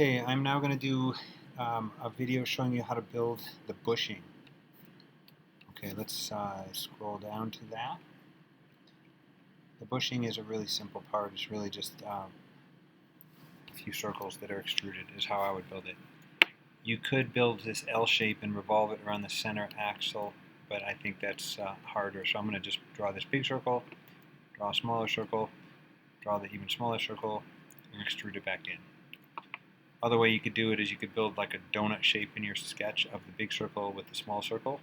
Okay, I'm now going to do a video showing you how to build the bushing. Okay, let's scroll down to that. The bushing is a really simple part. It's really just a few circles that are extruded is how I would build it. You could build this L shape and revolve it around the center axle, but I think that's harder. So I'm going to just draw this big circle, draw a smaller circle, draw the even smaller circle, and extrude it back in. Other way you could do it is you could build like a donut shape in your sketch of the big circle with the small circle,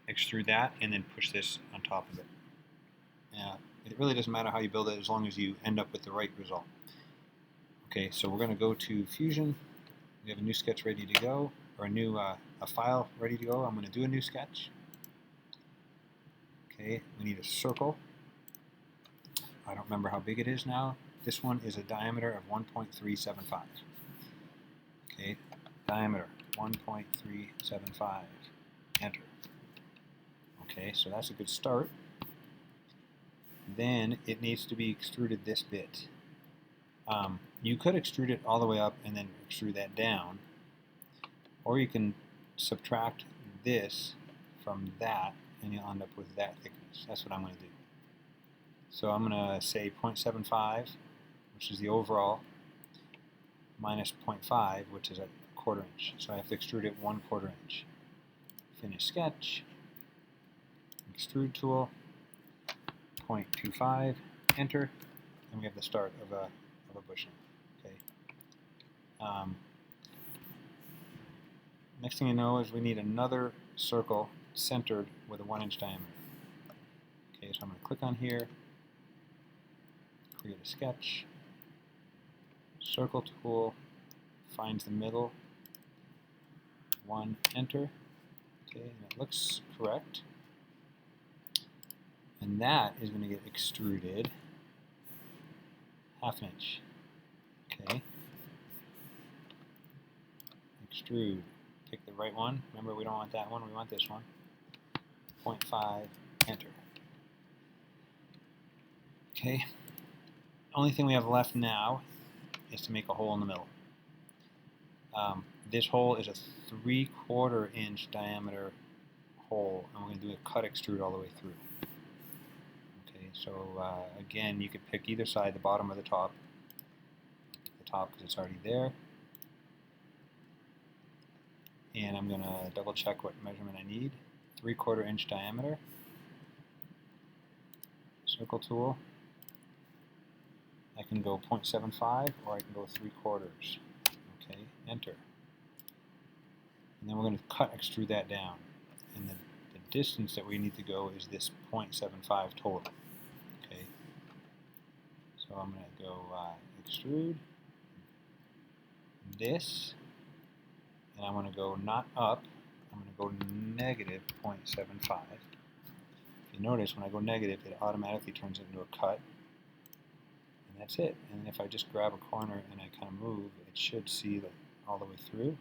extrude that, and then push this on top of it. It really doesn't matter how you build it as long as you end up with the right result. Okay, so we're going to go to Fusion. We have a new sketch ready to go, or a file ready to go. I'm going to do a new sketch. Okay, we need a circle. I don't remember how big it is now. This one is a diameter of 1.375. Okay, diameter 1.375. Enter. Okay, so that's a good start. Then it needs to be extruded this bit. You could extrude it all the way up and then extrude that down, or you can subtract this from that and you'll end up with that thickness. That's what I'm going to do. So I'm going to say 0.75, which is the overall, minus 0.5, which is a 1/4 inch. So I have to extrude it 1/4 inch. Finish sketch, extrude tool, 0.25, enter, and we have the start of a bushing. Okay. Next thing you know is we need another circle centered with a 1 inch diameter. Okay, so I'm going to click on here, create a sketch, circle tool, finds the middle, 1, enter. Okay, and it looks correct. And that is going to get extruded 1/2 inch. Okay. Extrude. Pick the right one. Remember, we don't want that one, we want this one. 0.5, enter. Okay. Only thing we have left now is to make a hole in the middle. This hole is a 3/4 inch diameter hole, and we're going to do a cut extrude all the way through. Okay, so again, you could pick either side, the bottom or the top. The top because it's already there. And I'm going to double check what measurement I need. 3/4 inch diameter. Circle tool. I can go 0.75 or I can go 3/4. Okay, enter. And then we're going to cut extrude that down. And the distance that we need to go is this 0.75 total. Okay. So I'm going to go extrude this. And I want to go not up, I'm going to go negative 0.75. If you notice, when I go negative, it automatically turns it into a cut. And that's it. And if I just grab a corner and I kind of move, it should see all the way through.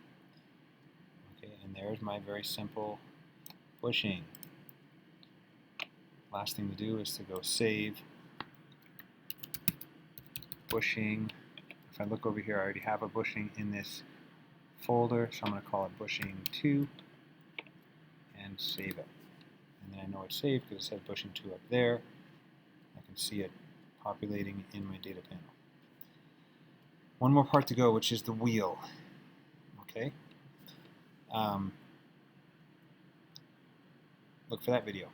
Okay, and there's my very simple bushing. Last thing to do is to go save bushing. If I look over here, I already have a bushing in this folder, so I'm going to call it bushing 2 and save it. And then I know it's saved because it says bushing 2 up there. I can see it populating in my data panel. One more part to go, which is the wheel. Okay. Look for that video.